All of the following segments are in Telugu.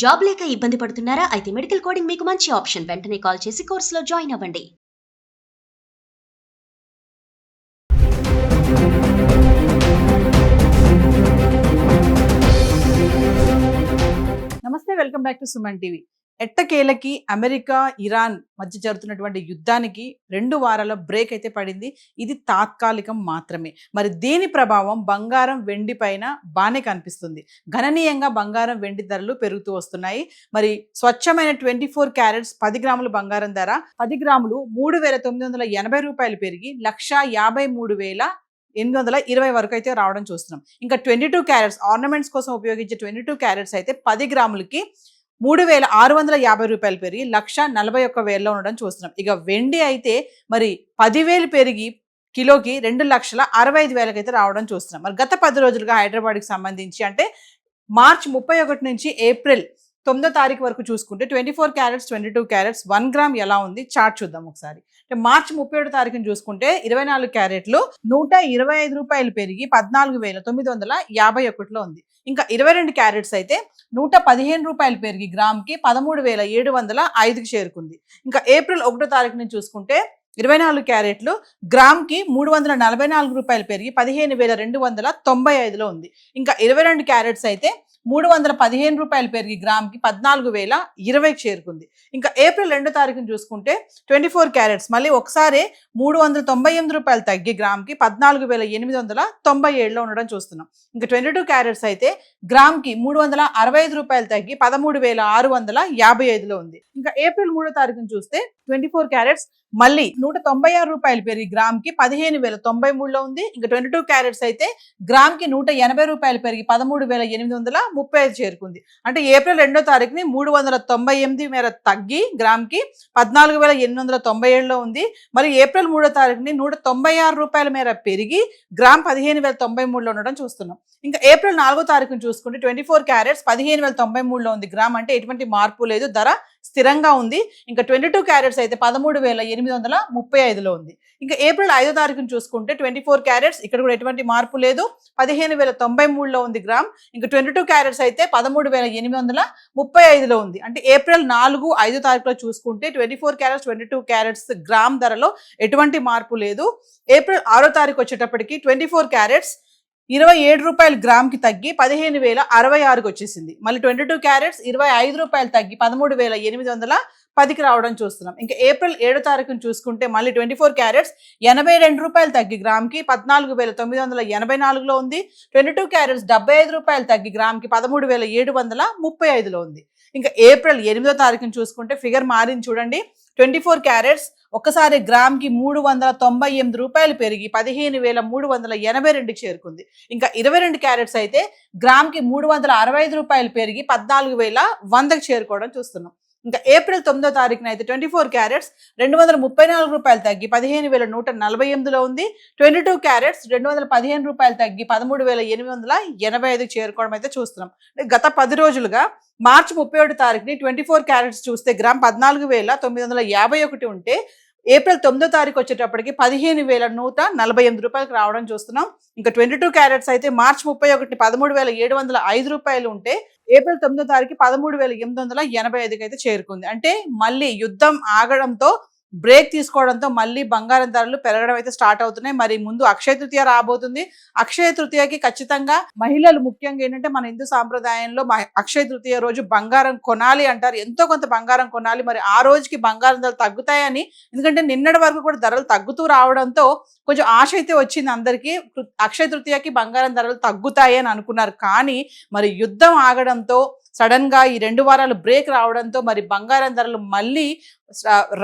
జాబ్ లేక ఇబ్బంది పడుతున్నారా? అయితే మెడికల్ కోడింగ్ మీకు మంచి ఆప్షన్. వెంటనే కాల్ చేసి కోర్సులో జాయిన్ అవ్వండి. నమస్తే, welcome back to Suman TV. ఎట్టకేలకి అమెరికా ఇరాన్ మధ్య జరుగుతున్నటువంటి యుద్ధానికి 2 వారాల బ్రేక్ అయితే పడింది. ఇది తాత్కాలికం మాత్రమే. మరి దీని ప్రభావం బంగారం వెండి పైన బాగానే కనిపిస్తుంది. గణనీయంగా బంగారం వెండి ధరలు పెరుగుతూ వస్తున్నాయి. మరి స్వచ్ఛమైన 24 క్యారెట్స్ 10 గ్రాముల బంగారం ధర 10 గ్రాములు 3,980 రూపాయలు పెరిగి 1,53,820 వరకు అయితే రావడం చూస్తున్నాం. ఇంకా 22 క్యారెట్స్ ఆర్నమెంట్స్ కోసం ఉపయోగించే 22 క్యారెట్స్ అయితే 10 గ్రాములకి 3,650 రూపాయలు పెరిగి 1,41,000 ఉండడం చూస్తున్నాం. ఇక వెండి అయితే మరి 10,000 పెరిగి కిలోకి 2,65,000 అయితే రావడం చూస్తున్నాం. మరి గత 10 రోజులుగా హైదరాబాద్కి సంబంధించి అంటే మార్చి 31 నుంచి ఏప్రిల్ 9వ తారీఖు వరకు చూసుకుంటే 24 క్యారెట్స్ 22 క్యారెట్స్ 1 గ్రామ్ ఎలా ఉంది చార్ట్ చూద్దాం ఒకసారి. అంటే మార్చి 31 తారీఖుని చూసుకుంటే 24 క్యారెట్లు 125 రూపాయలు పెరిగి 14,951లో ఉంది. ఇంకా 22 క్యారెట్స్ అయితే 115 రూపాయలు పెరిగి గ్రామ్కి 13,705కి చేరుకుంది. ఇంకా ఏప్రిల్ 1వ తారీఖు నుంచి చూసుకుంటే 24 క్యారెట్లు గ్రామ్కి 344 రూపాయలు పెరిగి 15,295లో ఉంది. ఇంకా 22 క్యారెట్స్ అయితే 315 రూపాయలు పెరిగి గ్రామ్కి 14,020కి చేరుకుంది. ఇంకా ఏప్రిల్ 2వ తారీఖుని చూసుకుంటే 24 క్యారెట్స్ మళ్ళీ ఒకసారి 398 రూపాయలు తగ్గి గ్రామ్కి 14,897లో ఉండడం చూస్తున్నాం. ఇంకా 22 క్యారెట్స్ అయితే గ్రామ్కి 365 రూపాయలు తగ్గి 13,655లో ఉంది. ఇంకా ఏప్రిల్ 3వ తారీఖుని చూస్తే 24 క్యారెట్స్ మళ్ళీ 196 రూపాయలు పెరిగి గ్రామ్కి 15,093లో ఉంది. ఇంకా 22 క్యారెట్స్ అయితే గ్రామ్కి 180 రూపాయలు పెరిగి 13,835 చేరుకుంది. అంటే ఏప్రిల్ 2వ తారీఖుని 398 మేర తగ్గి గ్రామ్కి 14,897లో ఉంది. మరి ఏప్రిల్ 3వ తారీఖుని 196 రూపాయల మేర పెరిగి గ్రామ్ 15,093లో ఉండడం చూస్తున్నాం. ఇంకా ఏప్రిల్ 4వ తారీఖుని చూసుకుంటే 24 క్యారెట్స్ 15,093లో ఉంది గ్రామ్. అంటే ఎటువంటి మార్పు లేదు, ధర స్థిరంగా ఉంది. ఇంకా 22 క్యారెట్స్ అయితే 13,835లో ఉంది. ఇంకా ఏప్రిల్ 5వ తారీఖుని చూసుకుంటే 24 క్యారెట్స్ ఇక్కడ కూడా ఎటువంటి మార్పు లేదు, 15,093లో ఉంది గ్రామ్. ఇంకా 22 క్యారెట్స్ అయితే 13,835లో ఉంది. అంటే ఏప్రిల్ 4, 5 తారీఖులో చూసుకుంటే 24 క్యారెట్స్ 22 క్యారెట్స్ గ్రామ్ ధరలో ఎటువంటి మార్పు లేదు. ఏప్రిల్ 6వ తారీఖు వచ్చేటప్పటికి 24 క్యారెట్స్ 27 రూపాయలు గ్రామ్కి తగ్గి 15,066కి వచ్చేసింది. మళ్ళీ 22 క్యారెట్స్ 25 రూపాయలు తగ్గి 13,810కి రావడం చూస్తున్నాం. ఇంకా ఏప్రిల్ 7వ తారీఖుని చూసుకుంటే మళ్ళీ 24 క్యారెట్స్ 82 రూపాయలు తగ్గి గ్రామ్కి 14,984లో ఉంది. 22 క్యారెట్స్ 75 రూపాయలు తగ్గి గ్రామ్కి 13,735లో ఉంది. ఇంకా ఏప్రిల్ 8వ తారీఖుని చూసుకుంటే ఫిగర్ మారింది చూడండి. 24 క్యారెట్స్ ఒక్కసారి గ్రామ్కి 398 రూపాయలు పెరిగి 15,382కి చేరుకుంది. ఇంకా 22 క్యారెట్స్ అయితే గ్రామ్కి 365 రూపాయలు పెరిగి 14,100కి చేరుకోవడం చూస్తున్నాం. ఇంకా ఏప్రిల్ 9వ తారీఖున అయితే 24 క్యారెట్స్ 234 రూపాయలు తగ్గి 15,148లో ఉంది. 22 క్యారెట్స్ 215 రూపాయలు తగ్గి 13,885కి చేరుకోవడం అయితే చూస్తున్నాం. గత 10 రోజులుగా మార్చి 31 తారీఖుని 24 క్యారెట్స్ చూస్తే గ్రామ్ 14,951 ఉంటే ఏప్రిల్ 9వ తారీఖు వచ్చేటప్పటికి 15,148 రూపాయలకు రావడం చూస్తున్నాం. ఇంకా 22 క్యారెట్స్ అయితే మార్చి 31 13,705 రూపాయలు ఉంటే ఏప్రిల్ 9వ తారీఖు 13,885కి అయితే చేరుకుంది. అంటే మళ్ళీ యుద్ధం ఆగడంతో బ్రేక్ తీసుకోవడంతో మళ్ళీ బంగారం ధరలు పెరగడం అయితే స్టార్ట్ అవుతున్నాయి. మరి ముందు అక్షయ తృతీయ రాబోతుంది. అక్షయ తృతీయకి ఖచ్చితంగా మహిళలు ముఖ్యంగా ఏంటంటే మన హిందూ సాంప్రదాయంలో అక్షయ తృతీయ రోజు బంగారం కొనాలి అంటారు. ఎంతో కొంత బంగారం కొనాలి. మరి ఆ రోజుకి బంగారం ధరలు తగ్గుతాయని, ఎందుకంటే నిన్నటి వరకు కూడా ధరలు తగ్గుతూ రావడంతో కొంచెం ఆశ అయితే వచ్చింది అందరికీ. అక్షయ తృతీయకి బంగారం ధరలు తగ్గుతాయి అని అనుకున్నారు. కానీ మరి యుద్ధం ఆగడంతో సడన్ గా ఈ 2 వారాలు బ్రేక్ రావడంతో మరి బంగారం ధరలు మళ్ళీ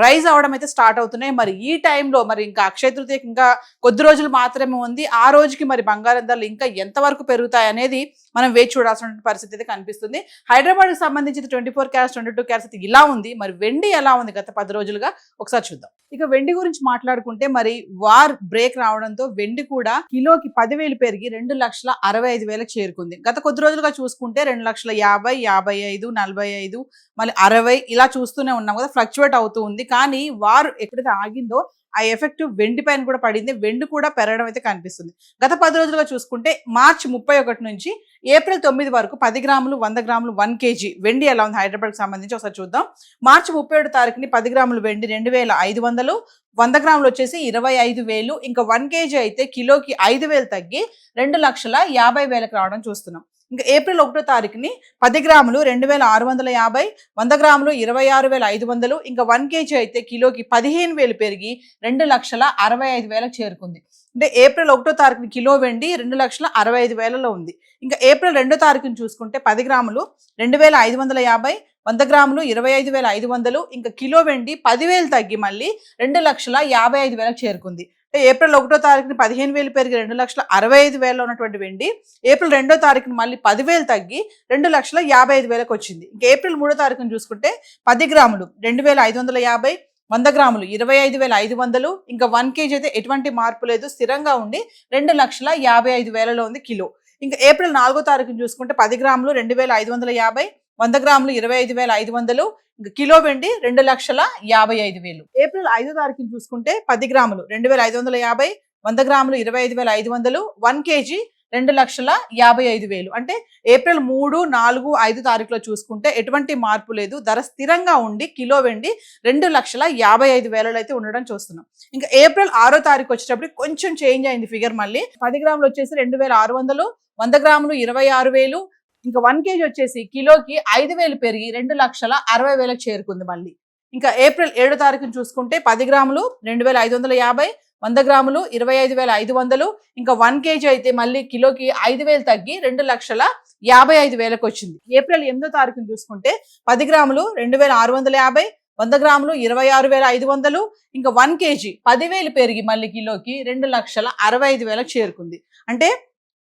రైజ్ అవడం అయితే స్టార్ట్ అవుతున్నాయి. మరి ఈ టైంలో మరి ఇంకా అక్షయ తృతీయకి ఇంకా కొద్ది రోజులు మాత్రమే ఉంది. ఆ రోజుకి మరి బంగారం ధరలు ఇంకా ఎంతవరకు పెరుగుతాయి అనేది మనం వేచి చూడాల్సిన పరిస్థితి అయితే కనిపిస్తుంది. హైదరాబాద్కి సంబంధించి 24 క్యారెట్స్ 22 క్యారెట్స్ అయితే ఇలా ఉంది. మరి వెండి ఎలా ఉంది గత 10 రోజులుగా ఒకసారి చూద్దాం. ఇక వెండి గురించి మాట్లాడుకుంటే మరి వార్ బ్రేక్ రావడంతో వెండి కూడా కిలోకి 10,000 పెరిగి 2,65,000కి చేరుకుంది. గత కొద్ది రోజులుగా చూసుకుంటే 2,50,000, 55, 45, మళ్ళీ 60 ఇలా చూస్తూనే ఉన్నాం కదా, ఫ్లక్చువేట్ అవుతూ ఉంది. కానీ వార్ ఎప్పుడైతే ఆగిందో ఆ ఎఫెక్ట్ వెండి పైన కూడా పడింది. వెండి కూడా పెరగడం అయితే కనిపిస్తుంది. గత 10 రోజులుగా చూసుకుంటే మార్చి 31 నుంచి ఏప్రిల్ 9 వరకు 10 గ్రాములు 100 గ్రాములు 1 కేజీ వెండి ఎలా ఉంది హైదరాబాద్కి సంబంధించి ఒకసారి చూద్దాం. మార్చి 37 తారీఖుని 10 గ్రాములు వెండి 2500, 100 గ్రాములు వచ్చేసి 25,000, ఇంకా 1 కేజీ అయితే కిలోకి 5,000 తగ్గి 2,50,000కి రావడం చూస్తున్నాం. ఇంకా ఏప్రిల్ 1 తారీఖుని 10 గ్రాములు 2,650, 100 గ్రాములు 26,500, ఇంకా 1 కేజీ అయితే కిలోకి 15,000 పెరిగి 2,65,000కి చేరుకుంది. అంటే ఏప్రిల్ 1 తారీఖుని కిలో వెండి 2,65,000లో ఉంది. ఇంకా ఏప్రిల్ 2 తారీఖుని చూసుకుంటే 10 గ్రాములు 2,550, 100 గ్రాములు 25,500, ఇంకా కిలో వెండి 10,000 తగ్గి మళ్ళీ 2,55,000కి చేరుకుంది. ఏప్రిల్ 1 తారీఖుని 15,000 పెరిగి 2,65,000లో ఉన్నటువంటి వెండి ఏప్రిల్ 2 తారీఖుని మళ్ళీ 10,000 తగ్గి 2,55,000కి వచ్చింది. ఇంకా ఏప్రిల్ 3 తారీఖుని చూసుకుంటే 10 గ్రాములు 2,550, 100 గ్రాములు 25,500, ఇంకా 1 కేజీ అయితే ఎటువంటి మార్పు లేదు, స్థిరంగా ఉండి 2,55,000లో ఉంది కిలో. ఇంకా ఏప్రిల్ 4 తారీఖుని చూసుకుంటే 10 గ్రాములు 2,550, 100 గ్రాములు 25,500, ఇంకా కిలో వెండి 2,55,000. ఏప్రిల్ 5 తారీఖుని చూసుకుంటే 10 గ్రాములు 2,550, 100 గ్రాములు 25,500, 1 కేజీ 2,55,000. అంటే ఏప్రిల్ 3, 4, 5 తారీఖులో చూసుకుంటే ఎటువంటి మార్పు లేదు, ధర స్థిరంగా ఉండి కిలో వెండి 2,55,000 అయితే ఉండడం చూస్తున్నాం. ఇంకా ఏప్రిల్ 6 తారీఖు వచ్చేటప్పుడు కొంచెం చేంజ్ అయింది ఫిగర్. మళ్ళీ 10 గ్రాములు వచ్చేసి 2,600, 100 గ్రాములు 26,000, ఇంకా 1 కేజీ వచ్చేసి కిలోకి 5,000 పెరిగి 2,60,000కి చేరుకుంది మళ్ళీ. ఇంకా ఏప్రిల్ 7 తారీఖుని చూసుకుంటే 10 గ్రాములు 2,550, 100 గ్రాములు 25,500, ఇంకా 1 కేజీ అయితే మళ్ళీ కిలోకి 5,000 తగ్గి 2,55,000కి వచ్చింది. ఏప్రిల్ 8 తారీఖుని చూసుకుంటే 10 గ్రాములు 2,650, 100 గ్రాములు 26,500, ఇంకా 1 కేజీ 10,000 పెరిగి మళ్ళీ కిలోకి 2,65,000కి చేరుకుంది. అంటే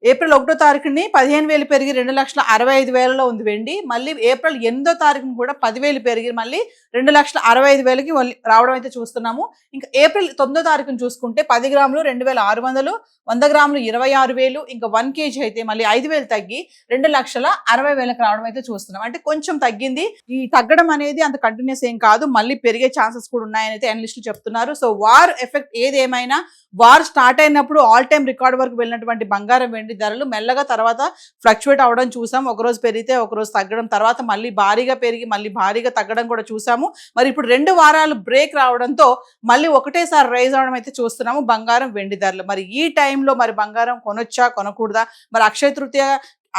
ఏప్రిల్ 1 తారీఖుని 15,000 పెరిగి 2,65,000లో ఉంది వెండి. మళ్ళీ ఏప్రిల్ 8 తారీఖుని కూడా 10,000 పెరిగి మళ్ళీ 2,65,000కి రావడం అయితే చూస్తున్నాము. ఇంకా ఏప్రిల్ 9 తారీఖుని చూసుకుంటే 10 గ్రాములు 2,600, 100 గ్రాములు 26,000, ఇంకా 1 కేజీ అయితే మళ్ళీ 5,000 తగ్గి 2,60,000కి రావడం అయితే చూస్తున్నాం. అంటే కొంచెం తగ్గింది. ఈ తగ్గడం అనేది అంత కంటిన్యూస్ ఏం కాదు, మళ్ళీ పెరిగే ఛాన్సెస్ కూడా ఉన్నాయని అయితే అనలిస్టులు చెప్తున్నారు. సో వార్ ఎఫెక్ట్ ఏదేమైనా, వార్ స్టార్ట్ అయినప్పుడు ఆల్ టైమ్ రికార్డ్ వరకు వెళ్ళినటువంటి బంగారం వెండి ధరలు మెల్లగా తర్వాత ఫ్లక్చువేట్ అవ్వడం చూసాం. ఒకరోజు పెరిగితే ఒకరోజు తగ్గడం, తర్వాత మళ్ళీ భారీగా పెరిగి మళ్ళీ భారీగా తగ్గడం కూడా చూసాము. మరి ఇప్పుడు 2 వారాలు బ్రేక్ రావడంతో మళ్ళీ ఒకటేసారి రైజ్ అవడం అయితే చూస్తున్నాము బంగారం వెండి ధరలు. మరి ఈ టైంలో మరి బంగారం కొనొచ్చా కొనకూడదా, మరి అక్షయ తృతీయ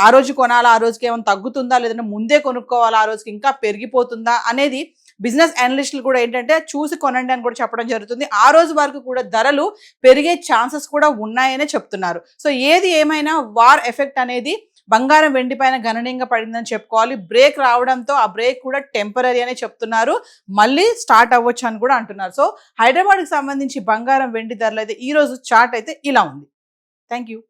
ఆ రోజు కొనాలా, ఆ రోజుకి ఏమైనా తగ్గుతుందా, లేదంటే ముందే కొనుక్కోవాలా, ఆ రోజుకి ఇంకా పెరిగిపోతుందా అనేది బిజినెస్ అనలిస్టులు కూడా ఏంటంటే చూసి కొనండి అని కూడా చెప్పడం జరుగుతుంది. ఆ రోజు వరకు కూడా ధరలు పెరిగే ఛాన్సెస్ కూడా ఉన్నాయనే చెప్తున్నారు. సో ఏది ఏమైనా వార్ ఎఫెక్ట్ అనేది బంగారం వెండి పైన గణనీయంగా పడిందని చెప్పుకోవాలి. బ్రేక్ రావడంతో ఆ బ్రేక్ కూడా టెంపరీ అనే చెప్తున్నారు, మళ్ళీ స్టార్ట్ అవ్వచ్చు అని కూడా అంటున్నారు. సో హైదరాబాద్కి సంబంధించి బంగారం వెండి ధరలు అయితే ఈ రోజు చార్ట్ అయితే ఇలా ఉంది. Thank you.